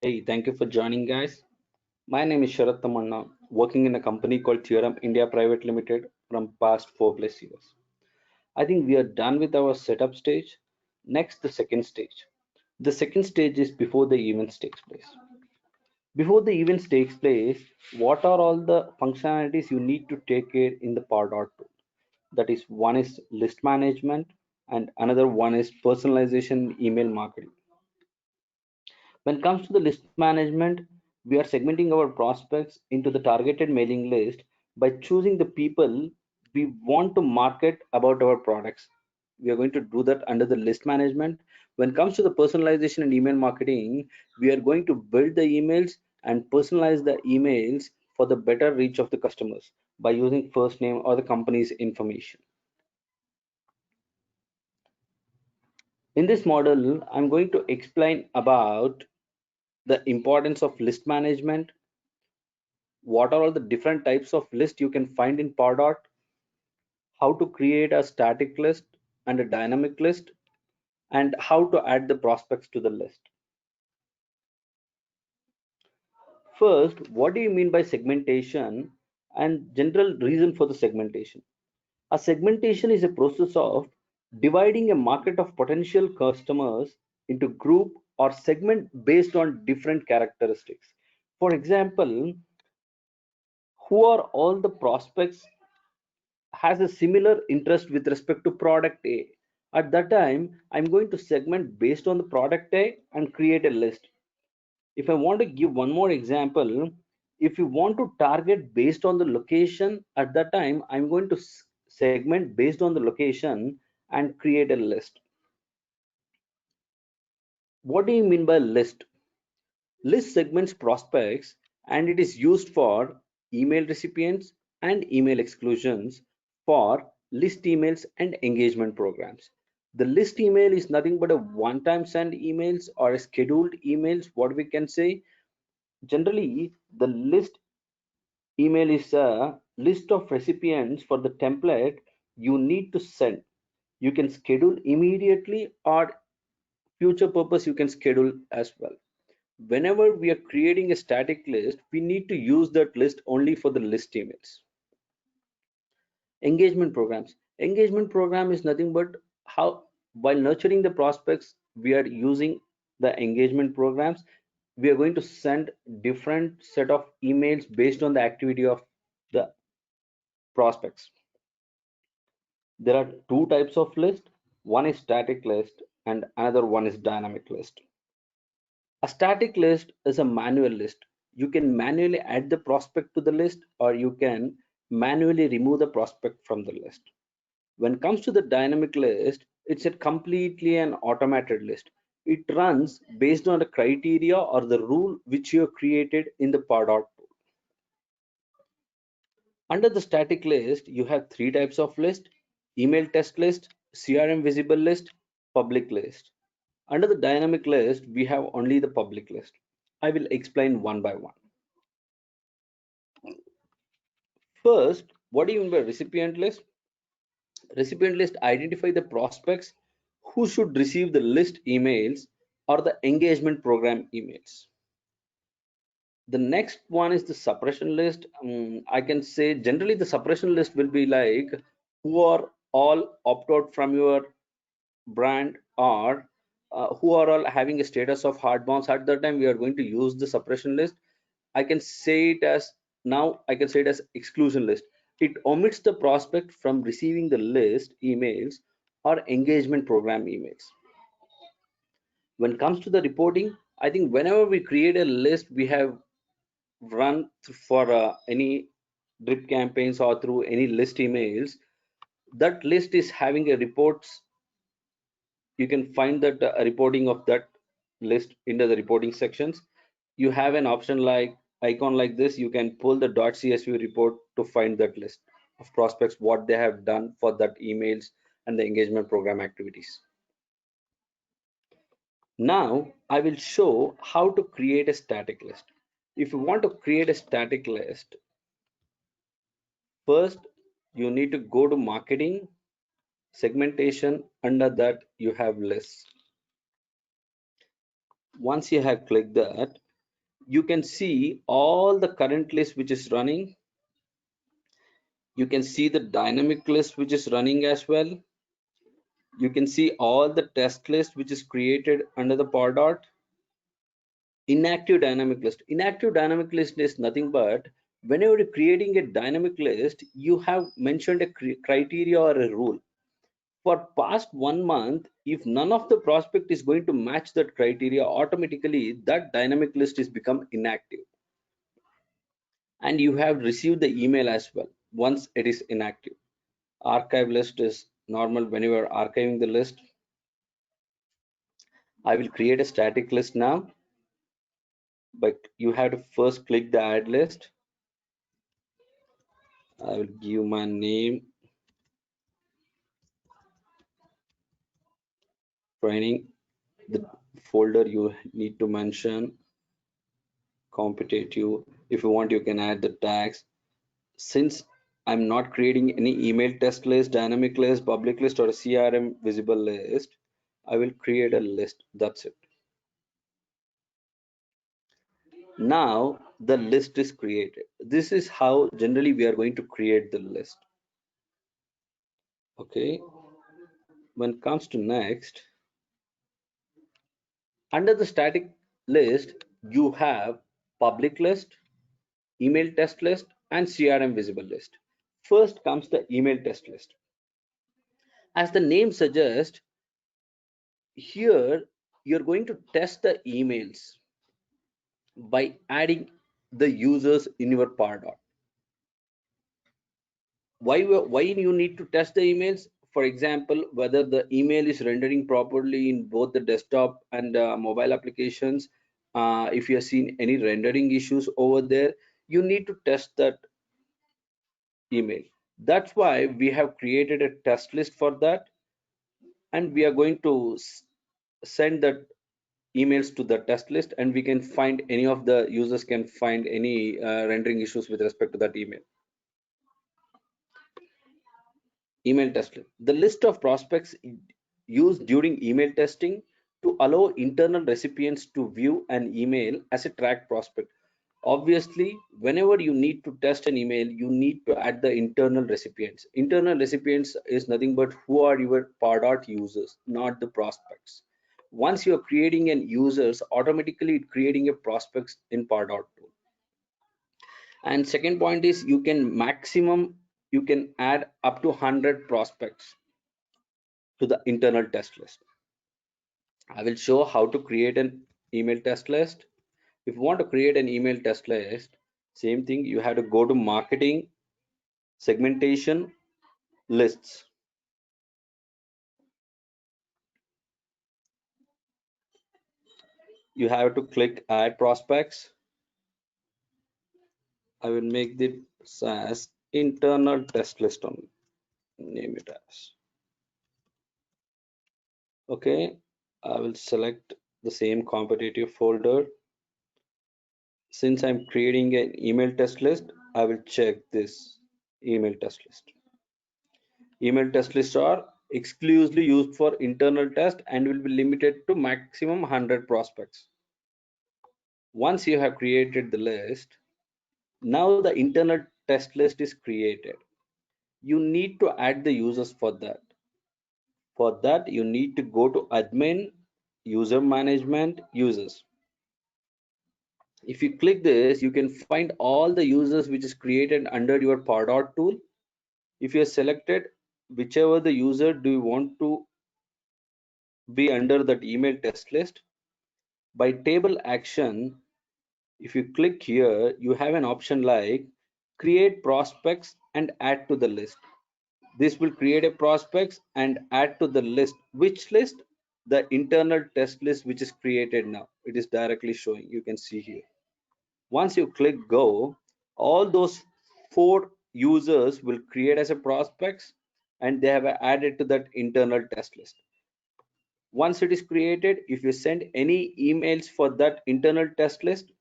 Hey, thank you for joining, guys. My name is Sharat Tamanna, working in a company called Theorem India Private Limited from past 4+ years. I think we are done with our setup stage. Next, the second stage. The second stage is before the event takes place. Before the event takes place, what are all the functionalities you need to take care in the Pardot tool? That is, one is list management, and another one is personalization email marketing. When it comes to the list management, we are segmenting our prospects into the targeted mailing list by choosing the people we want to market about our products. We are going to do that under the list management. When it comes to the personalization and email marketing, we are going to build the emails and personalize the emails for the better reach of the customers by using first name or the company's information. In this model, I'm going to explain about the importance of list management, what are all the different types of list you can find in Pardot, how to create a static list and a dynamic list, and how to add the prospects to the list. First, what do you mean by segmentation and general reason for the segmentation? A segmentation is a process of dividing a market of potential customers into group or segment based on different characteristics. For example, who are all the prospects has a similar interest with respect to product A. At that time, I'm going to segment based on the product A and create a list. If I want to give one more example, if you want to target based on the location, at that time, I'm going to segment based on the location and create a list. What do you mean by list? List segments prospects and it is used for email recipients and email exclusions for list emails and engagement programs. The list email is nothing but a one-time send emails or a scheduled emails, what we can say. Generally, the list email is a list of recipients for the template you need to send. You can schedule immediately or future purpose you can schedule as well. Whenever we are creating a static list, we need to use that list only for the list emails. Engagement programs. Engagement program is nothing but how, while nurturing the prospects, we are using the engagement programs. We are going to send different set of emails based on the activity of the prospects. There are two types of list. One is static list and another one is dynamic list. A static list is a manual list. You can manually add the prospect to the list or you can manually remove the prospect from the list. When it comes to the dynamic list, it's a completely an automated list. It runs based on the criteria or the rule which you have created in the Pardot tool. Under the static list, you have three types of list: email test list, CRM visible list, public list. Under the dynamic list, we have only the public list. I will explain one by one. First, what do you mean by recipient list? Recipient list identify the prospects who should receive the list emails or the engagement program emails. The next one is the suppression list. I can say generally the suppression list will be like who are all opt out from your brand or who are all having a status of hard bounce. At that time we are going to use the suppression list. I can say it as now I can say it as exclusion list. It omits the prospect from receiving the list emails or engagement program emails. When it comes to the reporting, I think whenever we create a list, we have run for any drip campaigns or through any list emails, that list is having a reports. You can find that reporting of that list into the reporting sections. You have an option like icon like this. You can pull the .csv report to find that list of prospects, what they have done for that emails and the engagement program activities. Now I will show how to create a static list. If you want to create a static list, first you need to go to marketing, segmentation. Under that you have lists. Once you have clicked that, you can see all the current list which is running. You can see the dynamic list which is running as well. You can see all the test list which is created under the Pardot. Inactive dynamic list. Inactive dynamic list is nothing but whenever you're creating a dynamic list, you have mentioned a criteria or a rule. For past 1 month, if none of the prospect is going to match that criteria, automatically that dynamic list is become inactive. And you have received the email as well once it is inactive. Archive list is normal when you are archiving the list. I will create a static list now, but you have to first click the add list. I will give my name, training, the folder you need to mention, competitive. If you want, you can add the tags. Since I'm not creating any email test list, dynamic list, public list, or a CRM visible list, I will create a list. That's it. Now the list is created. This is how generally we are going to create the list. Okay. When it comes to next, under the static list, you have public list, email test list, and CRM visible list. First comes the email test list. As the name suggests, here you're going to test the emails by adding the users in your Pardot. Why you need to test the emails? For example, whether the email is rendering properly in both the desktop and mobile applications. If you have seen any rendering issues over there, you need to test that email. That's why we have created a test list for that, and we are going to send that emails to the test list, and we can find any of the users can find any rendering issues with respect to that email. Email test list. The list of prospects used during email testing to allow internal recipients to view an email as a tracked prospect. Obviously, whenever you need to test an email, you need to add the internal recipients. Internal recipients is nothing but who are your Pardot users, not the prospects. Once you're creating an users, automatically creating a prospects in Pardot tool. And second point is you can add up to 100 prospects to the internal test list. I will show how to create an email test list. If you want to create an email test list, same thing, you have to go to marketing, segmentation, lists. You have to click add prospects. I will make this as internal test list only. Name it as. Okay, I will select the same competitive folder. Since I'm creating an email test list, I will check this email test list. Email test lists are exclusively used for internal test and will be limited to maximum 100 prospects. Once you have created the list, now the internal test list is created. You need to add the users for that. For that, you need to go to admin, user management, users. If you click this, you can find all the users which is created under your Pardot tool. If you are selected, whichever the user do you want to be under that email test list, by table action, if you click here, you have an option like create prospects and add to the list. This will create a prospects and add to the list. Which list? The internal test list which is created now. It is directly showing. You can see here. Once you click go, all those 4 users will create as a prospects and they have added to that internal test list. Once it is created, if you send any emails for that internal test list,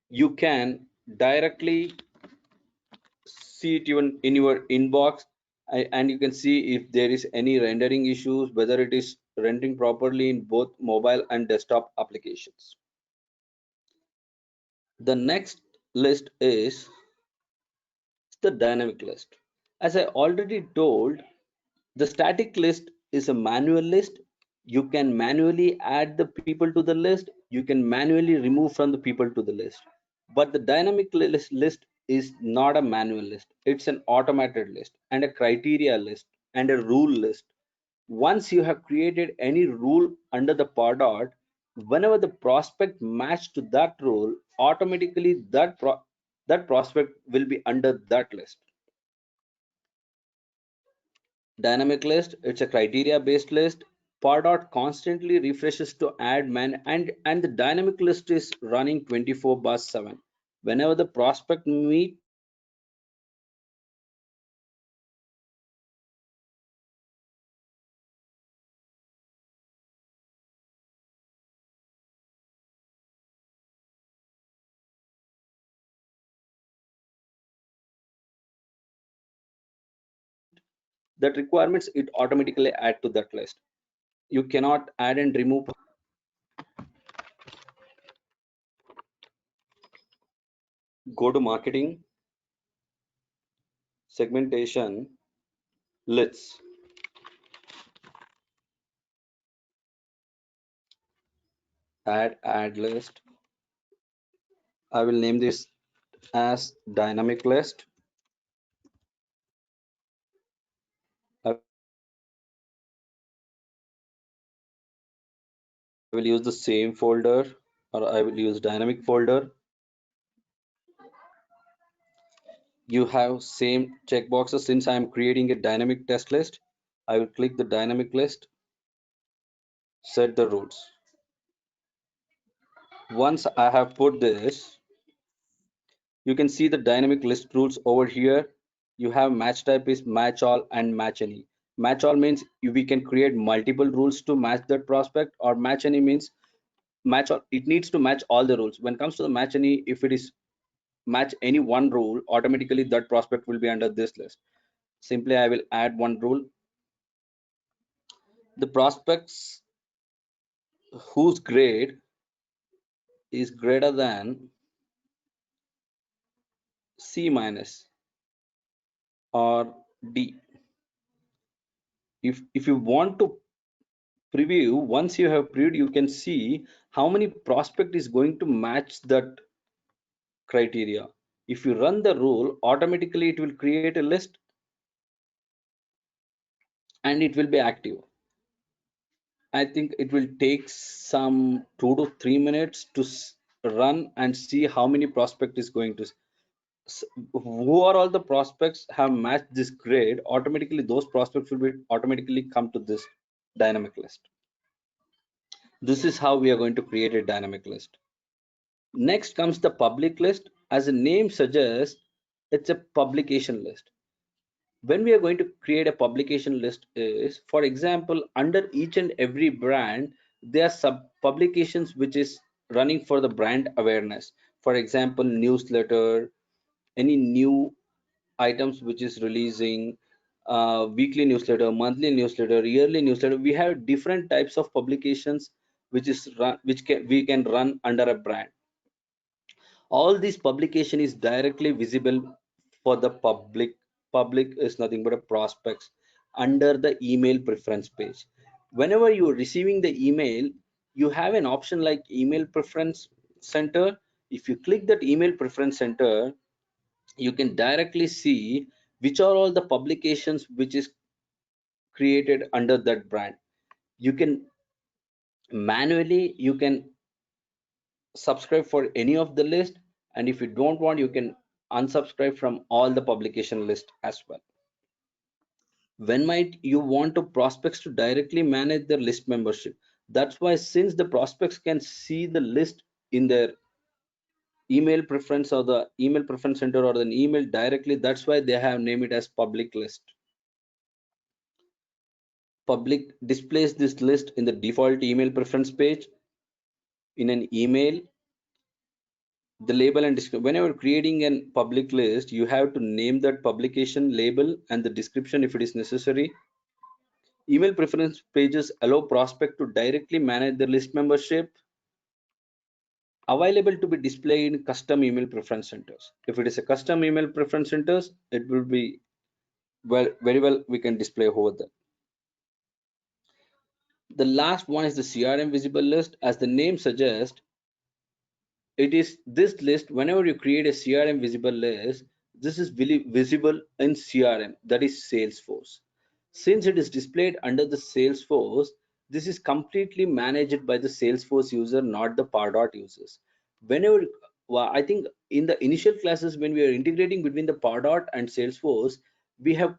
you can directly see it even in your inbox, and you can see if there is any rendering issues, whether it is rendering properly in both mobile and desktop applications. The next list is the dynamic list. As I already told, the static list is a manual list. You can manually add the people to the list. You can manually remove from the people to the list. But the dynamic list is not a manual list. It's an automated list and a criteria list and a rule list. Once you have created any rule under the Pardot, whenever the prospect match to that rule, automatically that prospect will be under that list. Dynamic list, it's a criteria based list. Pardot constantly refreshes to add man, and the dynamic list is running 24/7. Whenever the prospect meet, that requirements, it automatically add to that list. You cannot add and remove. Go to marketing, segmentation, lists, add list. I will name this as dynamic list. I will use the same folder, or I will use dynamic folder. You have same checkboxes. Since I am creating a dynamic test list, I will click the dynamic list, set the rules. Once I have put this, you can see the dynamic list rules over here. You have match type is match all and match any. Match all means we can create multiple rules to match that prospect, or match any means match all, it needs to match all the rules. When it comes to the match any, if it is match any one rule, automatically that prospect will be under this list. Simply I will add one rule. The prospects whose grade is greater than C minus or D. If you want to preview, once you have previewed, you can see how many prospect is going to match that criteria. If you run the rule, automatically it will create a list and it will be active. I think it will take some 2 to 3 minutes to run and see how many prospect is going to who are all the prospects have matched this grade. Automatically those prospects will be automatically come to this dynamic list. This is how we are going to create a dynamic list. Next comes the public list. As the name suggests, it's a publication list. When we are going to create a publication list is, for example, under each and every brand, there are sub publications which is running for the brand awareness. For example, newsletter, any new items which is releasing, weekly newsletter, monthly newsletter, yearly newsletter. We have different types of publications which is run, we can run under a brand. All these publication is directly visible for the public is nothing but a prospects under the email preference page. Whenever you're receiving the email, you have an option like email preference center. If you click that email preference center, you can directly see which are all the publications which is created under that brand. You can manually, you can subscribe for any of the list, and if you don't want, you can unsubscribe from all the publication list as well. When might you want to prospects to directly manage their list membership? That's why, since the prospects can see the list in their email preference or the email preference center or an email directly, that's why they have named it as public list. Public displays this list in the default email preference page. In an email, the label and description, whenever creating a public list, you have to name that publication label and the description if it is necessary. Email preference pages allow prospect to directly manage their list membership. available to be displayed in custom email preference centers. If it is a custom email preference centers, it will be very well we can display over there. The last one is the CRM visible list. As the name suggests, it is this list. Whenever you create a CRM visible list, this is visible in CRM, that is Salesforce. Since it is displayed under the Salesforce, this is completely managed by the Salesforce user, not the Pardot users. Whenever, well, I think in the initial classes when we are integrating between the Pardot and Salesforce, we have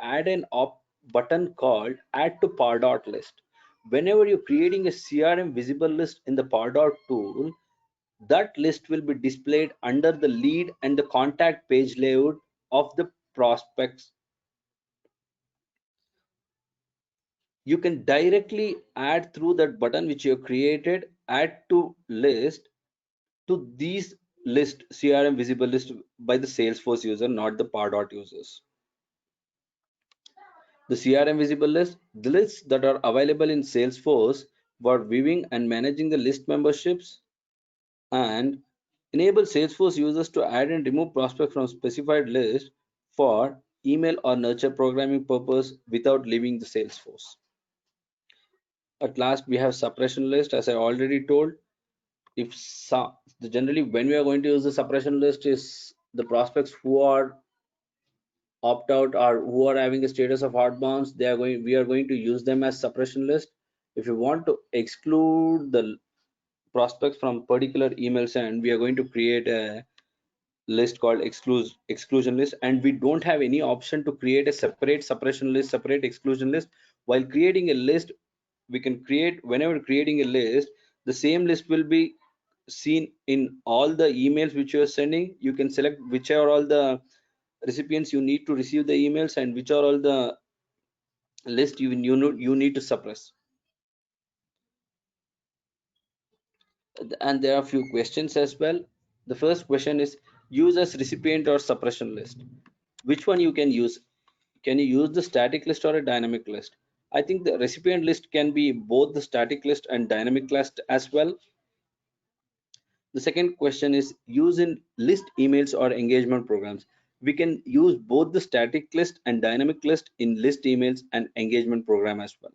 added an op button called add to Pardot list. Whenever you're creating a CRM visible list in the Pardot tool, that list will be displayed under the lead and the contact page layout of the prospects. You can directly add through that button which you have created, add to list, to these list CRM visible list by the Salesforce user, not the Pardot users. The CRM visible list, the lists that are available in Salesforce for viewing and managing the list memberships, and enable Salesforce users to add and remove prospects from specified list for email or nurture programming purpose without leaving the Salesforce. At last, we have suppression list. As I already told, if generally when we are going to use the suppression list is the prospects who are opt out or who are having a status of outbounds, we are going to use them as suppression list. If you want to exclude the prospects from particular email send, we are going to create a list called exclusion list, and we don't have any option to create a separate suppression list, separate exclusion list. While creating a list, we can create, whenever creating a list, the same list will be seen in all the emails which you are sending. You can select which are all the recipients you need to receive the emails and which are all the list you need to suppress. And there are a few questions as well. The first question is, use as recipient or suppression list. Which one you can use? Can you use the static list or a dynamic list? I think the recipient list can be both the static list and dynamic list as well. The second question is, use in list emails or engagement programs. We can use both the static list and dynamic list in list emails and engagement program as well.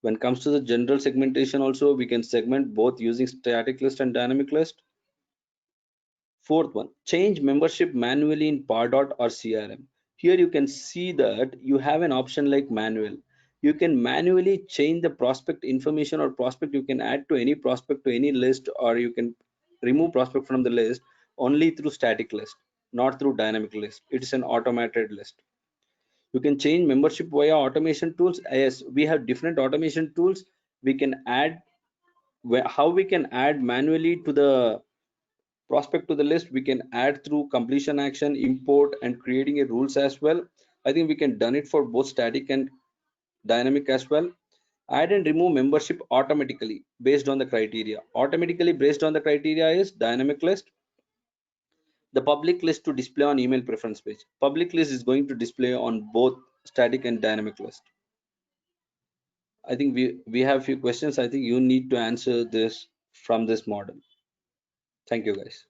When it comes to the general segmentation also, we can segment both using static list and dynamic list. Fourth one, change membership manually in Pardot or CRM. Here you can see that you have an option like manual. You can manually change the prospect information or prospect. You can add to any prospect to any list, or you can remove prospect from the list only through static list, not through dynamic list. It is an automated list. You can change membership via automation tools. Yes, we have different automation tools. We can add, how we can add manually to the prospect to the list. We can add through completion action, import, and creating a rules as well. I think we can done it for both static and dynamic as well. Add and remove membership automatically based on the criteria. Automatically based on the criteria is dynamic list. The public list to display on email preference page. Public list is going to display on both static and dynamic list. I think we have few questions. I think you need to answer this from this model. Thank you guys.